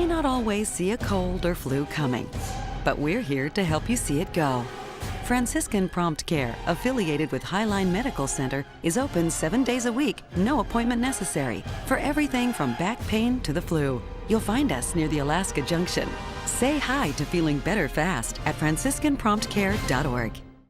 may not always see a cold or flu coming, but we're here to help you see it go. Franciscan Prompt Care, affiliated with Highline Medical Center, is open 7 days a week, no appointment necessary, for everything from back pain to the flu. You'll find us near the Alaska Junction. Say hi to feeling better fast at franciscanpromptcare.org.